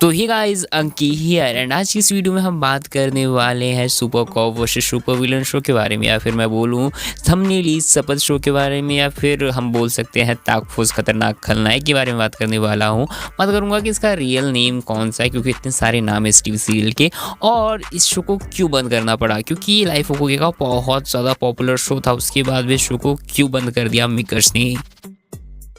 तो ही गाइस अंकी here and आज की इस वीडियो में हम बात करने वाले हैं super cop versus super villain show के बारे में, या फिर मैं बोलूँ थंबनेल शपथ शो के बारे में, या फिर हम बोल सकते हैं ताकफूस खतरनाक खलनायक के बारे में बात करने वाला हूँ। बात करूँगा कि इसका रियल नेम कौन सा है, क्योंकि इतने सारे नाम है इस टीवी सीरियल के, और इस शो को क्यों बंद करना पड़ा, क्योंकि ये लाइफ ओके का बहुत ज़्यादा पॉपुलर शो था। उसके बाद भी शो को क्यों बंद कर दिया मेकर्स ने।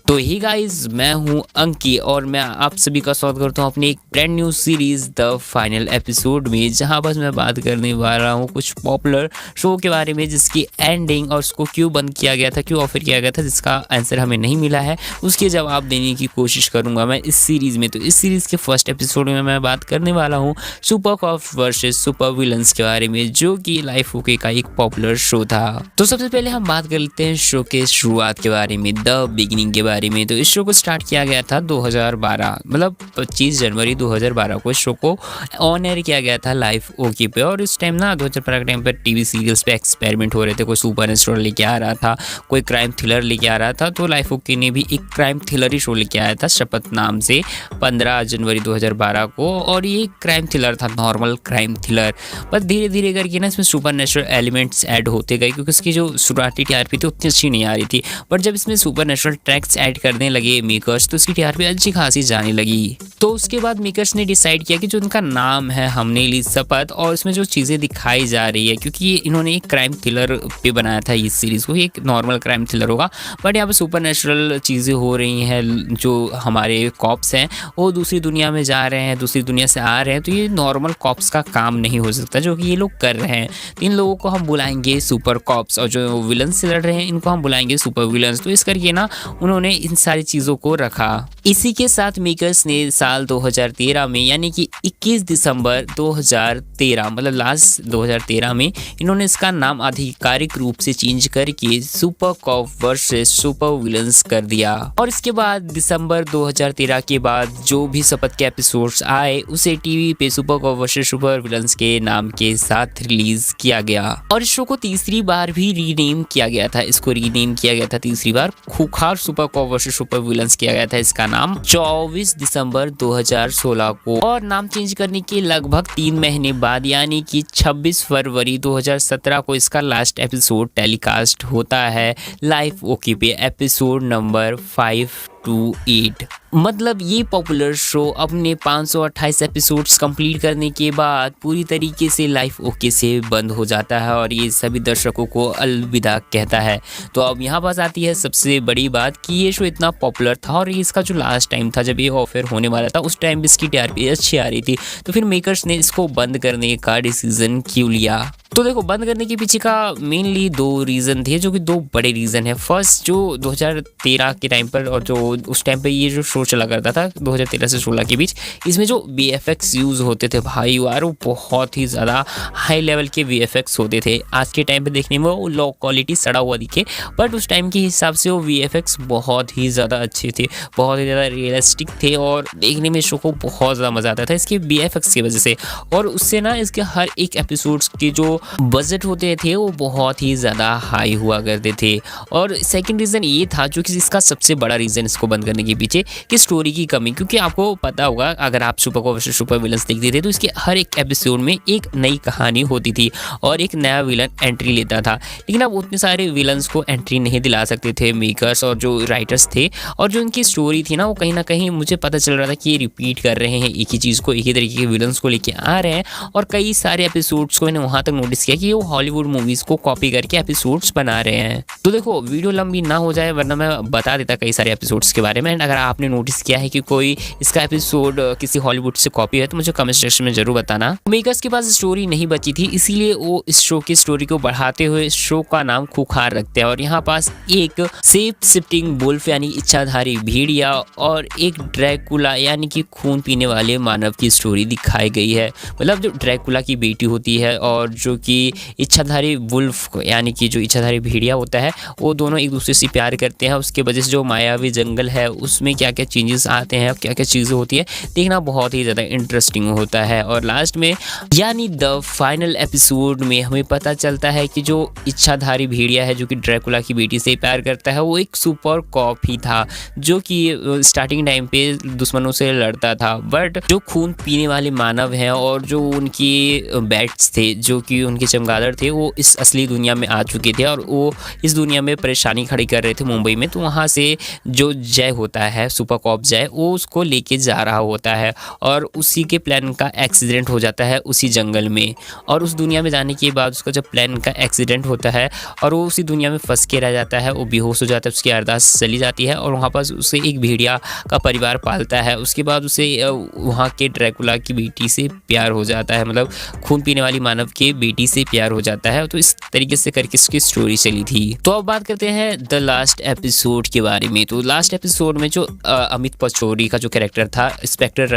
तो ही गाइज, मैं हूं अंकी और मैं आप सभी का स्वागत करता हूं अपनी एक brand new series the final episode में, जहां बस मैं बात करने वाला हूं कुछ पॉपुलर शो के बारे में जिसकी एंडिंग और उसको क्यों बंद किया गया था, क्यों ऑफर किया गया था, जिसका आंसर हमें नहीं मिला है, उसके जवाब देने की कोशिश करूंगा मैं इस सीरीज में। तो इस सीरीज के फर्स्ट एपिसोड में मैं बात करने वाला हूँ super cop versus super villains के बारे में, जो कि लाइफ ओके का एक पॉपुलर शो था। तो सबसे पहले हम बात कर लेते हैं शो के शुरुआत के बारे में, द बिगिनिंग के बारे में। तो इस शो को स्टार्ट किया गया था 2012, मतलब 25 जनवरी 2012 को इस शो को ऑन एयर किया गया था लाइफ ओके पे। और इस टाइम ना 2012 के टाइम पर टीवी सीरियल्स पे एक्सपेरिमेंट हो रहे थे। कोई सुपर नेचुरल लेके आ रहा था, कोई क्राइम थ्रिलर लेके आ रहा था। तो लाइफ ओके ने भी एक क्राइम थ्रिलर ही शो लेके आया था शपथ नाम से 15 जनवरी 2012 को, और ये क्राइम थ्रिलर था, नॉर्मल क्राइम थ्रिलर। बस धीरे धीरे करके ना इसमें सुपर नेचुरल एलिमेंट्स ऐड होते गए, क्योंकि इसकी जो शुरुआती टीआरपी थी उतनी अच्छी नहीं आ रही थी। बट जब इसमें सुपर नेचुरल ट्रैक्स ऐड करने लगे मेकर्स, तो इसकी टीआरपी अच्छी खासी जाने लगी। तो उसके बाद मेकर्स ने डिसाइड किया कि जो उनका नाम है हमने ली शपथ, और इसमें जो चीज़ें दिखाई जा रही है, क्योंकि इन्होंने एक क्राइम थ्रिलर पे बनाया था इस सीरीज़ को, एक नॉर्मल क्राइम थ्रिलर होगा, बट यहाँ पे सुपर नेचुरल चीज़ें हो रही हैं। जो हमारे कॉप्स हैं वो दूसरी दुनिया में जा रहे हैं, दूसरी दुनिया से आ रहे हैं, तो ये नॉर्मल कॉप्स का काम नहीं हो सकता जो कि ये लोग कर रहे हैं। तो इन लोगों को हम बुलाएंगे सुपर कॉप्स, और जो विलन से लड़ रहे हैं इनको हम बुलाएंगे सुपर विलन्स। तो इस करके ना उन्होंने इन सारी चीज़ों को रखा। इसी के साथ मेकर्स ने साल 2013 में, यानी कि 21 दिसंबर 2013, मतलब लास्ट 2013 में, इन्होंने इसका नाम आधिकारिक रूप से चेंज करके super cop versus super villains कर दिया। और इसके बाद दिसंबर 2013 के बाद जो भी शपथ के एपिसोड्स आए उसे टीवी पे super cop versus super villains के नाम के साथ रिलीज किया गया। और इस शो को तीसरी बार भी रीनेम किया गया था। इसको रीनेम किया गया था तीसरी बार, खूंखार super cop versus super villains किया गया था इसका नाम 24 दिसंबर 2016 को। और नाम चेंज करने के लगभग 3 महीने बाद, यानी कि 26 फरवरी 2017 को इसका लास्ट एपिसोड टेलीकास्ट होता है लाइफ ओके पे, एपिसोड नंबर 528। मतलब ये पॉपुलर शो अपने 528 एपिसोड्स कंप्लीट करने के बाद पूरी तरीके से लाइफ ओके से बंद हो जाता है, और ये सभी दर्शकों को अलविदा कहता है। तो अब यहाँ पास आती है सबसे बड़ी बात कि ये शो इतना पॉपुलर था, और इसका जो लास्ट टाइम था जब ये ऑफर होने वाला था, उस टाइम भी इसकी टीआरपी अच्छी आ रही थी। तो फिर मेकर्स ने इसको बंद करने का डिसीजन क्यों लिया? तो देखो, बंद करने के पीछे का मेनली 2 रीज़न थे, जो कि 2 बड़े रीज़न है। फर्स्ट, जो 2013 के टाइम पर, और जो उस टाइम पे ये जो शो चला करता था 2013 से 16 के बीच, इसमें जो VFX यूज़ होते थे भाई यार, वो बहुत ही ज़्यादा हाई लेवल के VFX होते थे। आज के टाइम पे देखने में वो लो क्वालिटी सड़ा हुआ दिखे, बट उस टाइम के हिसाब से वो VFX बहुत ही ज़्यादा अच्छे थे, बहुत ही ज़्यादा रियलिस्टिक थे, और देखने में शो को बहुत ज़्यादा मज़ा आता था इसके VFX की वजह से। और उससे ना इसके हर एक एपिसोड्स के जो बजट होते थे वो बहुत ही ज़्यादा हाई हुआ करते थे। और सेकंड रीज़न ये था, जो कि इसका सबसे बड़ा रीज़न इसको बंद करने के पीछे, कि स्टोरी की कमी। क्योंकि आपको पता होगा, अगर आप super cop versus super villains देखते थे, तो इसके हर एक एपिसोड में एक नई कहानी होती थी और एक नया विलन एंट्री लेता था। लेकिन अब उतने सारे विलन्स को एंट्री नहीं दिला सकते थे मेकर्स और जो राइटर्स थे, और जो उनकी स्टोरी थी ना, वो कहीं ना कहीं मुझे पता चल रहा था कि ये रिपीट कर रहे हैं एक ही चीज़ को, एक ही तरीके के विलन्स को लेके आ रहे हैं। और कई सारे एपिसोड्स को मैंने वहाँ तक नोटिस किया कि वो हॉलीवुड मूवीज़ को कॉपी करके एपिसोड्स बना रहे हैं। तो देखो, वीडियो लंबी ना हो जाए, वरना मैं बता देता कई सारे एपिसोड्स के बारे में। एंड अगर आपने नोटिस किया है कि कोई इसका एपिसोड किसी हॉलीवुड से कॉपी है, तो मुझे कमेंट सेक्शन में जरूर बताना। मेकर्स के पास स्टोरी नहीं बची थी, इसीलिए वो इस शो की स्टोरी को बढ़ाते हुए इस शो का नाम खूंखार रखते हैं। और यहाँ पास एक शेप शिफ्टिंग वुल्फ यानी इच्छाधारी भेड़िया, और एक ड्रैकुला यानी कि खून पीने वाले मानव की स्टोरी दिखाई गई है। मतलब जो ड्रैकुला की बेटी होती है और जो कि इच्छाधारी वुल्फ यानी कि जो इच्छाधारी भेड़िया होता है, वो दोनों एक दूसरे से प्यार करते हैं। उसके वजह से जो मायावी जंगल जंगल है उसमें क्या क्या चेंजेस आते हैं, क्या क्या चीज़ें होती है, देखना बहुत ही ज़्यादा इंटरेस्टिंग होता है। और लास्ट में यानी द फाइनल एपिसोड में हमें पता चलता है कि जो इच्छाधारी भेड़िया है जो कि ड्रैकुला की बेटी से प्यार करता है, वो एक सुपर कॉप ही था जो कि स्टार्टिंग टाइम पे दुश्मनों से लड़ता था। बट जो खून पीने वाले मानव हैं और जो उनके बैट्स थे जो कि उनके चमगादड़ थे, वो इस असली दुनिया में आ चुके थे और वो इस दुनिया में परेशानी खड़ी कर रहे थे मुंबई में। तो वहाँ से जो जय होता है, सुपर कॉप जय, वो उसको लेके जा रहा होता है और उसी के प्लान का एक्सीडेंट हो जाता है उसी जंगल में। और उस दुनिया में जाने के बाद उसका जब प्लान का एक्सीडेंट होता है और वो उसी दुनिया में फंस के रह जाता है, वो बेहोश हो जाता है, उसकी अरदास चली जाती है और वहाँ पर उसे एक भेड़िया का परिवार पालता है। उसके बाद उसे वहाँ के ड्रैकुला की बेटी से प्यार हो जाता है, मतलब खून पीने वाली मानव के बेटी से प्यार हो जाता है। तो इस तरीके से करके इसकी स्टोरी चली थी। तो अब बात करते हैं द लास्ट एपिसोड के बारे में। तो लास्ट एपिसोड में जो अमित पचौरी का जो कैरेक्टर था, इंस्पेक्टर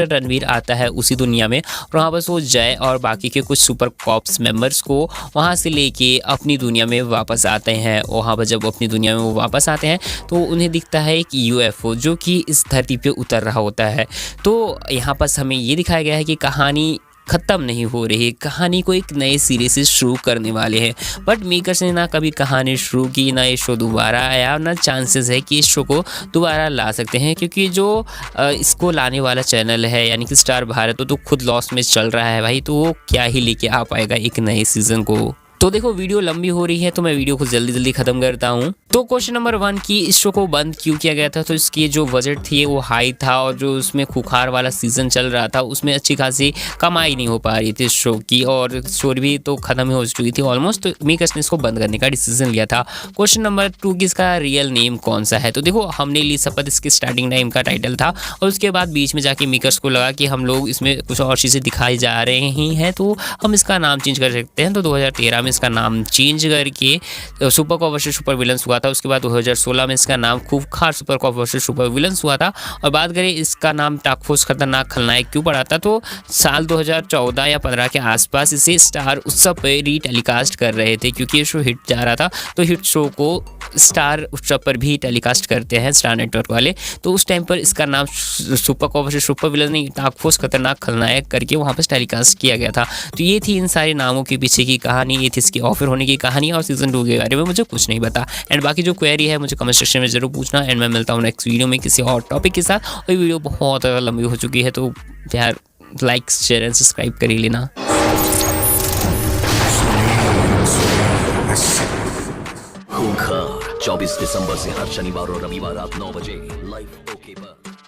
रणवीर आता है उसी दुनिया में और वहाँ पर वो जय और बाकी के कुछ सुपर कॉप्स मेंबर्स को वहाँ से लेके अपनी दुनिया में वापस आते हैं। वहाँ पर जब अपनी दुनिया में वो वापस आते हैं तो उन्हें दिखता है एक यूएफओ जो कि इस धरती पे उतर रहा होता है। तो यहाँ पर हमें ये दिखाया गया है कि कहानी ख़त्म नहीं हो रही, कहानी को एक नए सिरे से शुरू करने वाले हैं। बट मेकर्स ने ना कभी कहानी शुरू की, ना ये शो दोबारा आया, ना चांसेस है कि इस शो को दोबारा ला सकते हैं, क्योंकि जो इसको लाने वाला चैनल है यानी कि स्टार भारत, तो खुद लॉस में चल रहा है भाई। तो वो क्या ही लेके आ पाएगा एक नए सीज़न को। तो देखो वीडियो लंबी हो रही है तो मैं वीडियो को जल्दी ख़त्म करता हूँ। तो क्वेश्चन नंबर 1 कि इस शो को बंद क्यों किया गया था। तो इसकी जो बजट थी वो हाई था और जो उसमें खुखार वाला सीज़न चल रहा था उसमें अच्छी खासी कमाई नहीं हो पा रही थी इस शो की, और स्टोरी भी तो ख़त्म ही हो चुकी थी ऑलमोस्ट। तो मेकर्स ने इसको बंद करने का डिसीजन लिया था। क्वेश्चन नंबर 2 कि इसका रियल नेम कौन सा है। तो देखो हमने ली शपथ इसके स्टार्टिंग टाइम का टाइटल था और उसके बाद बीच में जाके मेकर्स को लगा कि हम लोग इसमें कुछ और चीज़ें दिखाई जा रहे हैं तो हम इसका नाम चेंज कर सकते हैं। तो 2013 में इसका नाम चेंज करके super cop versus super villains हुआ था। उसके बाद 2016 में इसका नाम खूंखार super cop versus super villains हुआ था। और बात करें इसका नाम टास्क फोर्स खतरनाक खलनायक क्यों पड़ा था, तो साल 2014 या 15 के आसपास इसे स्टार उत्सव पर रीटेलीकास्ट कर रहे थे, क्योंकि ये शो हिट जा रहा था। तो हिट शो को स्टार उत्सव पर भी टेलीकास्ट करते हैं स्टार नेटवर्क वाले। तो उस टाइम पर इसका नाम super cop versus super villain नहीं, टास्क फोर्स खतरनाक खलनायक करके वहाँ पर टेलीकास्ट किया गया था। तो ये थी इन सारे नामों के पीछे की कहानी, ये थी इसकी ऑफर होने की कहानी, और सीजन 2 के बारे में मुझे कुछ नहीं पता। एंड बाकी जो क्वेरी है मुझे कमेंट सेक्शन में जरूर पूछना। एंड मैं मिलता हूँ नेक्स्ट वीडियो में किसी और टॉपिक के साथ। और वीडियो बहुत लंबी हो चुकी है तो यार लाइक शेयर एंड सब्सक्राइब कर ही लेना। खूंखार 24 दिसंबर से हर शनिवार और रविवार रात 9 बजे लाइव ओके पर।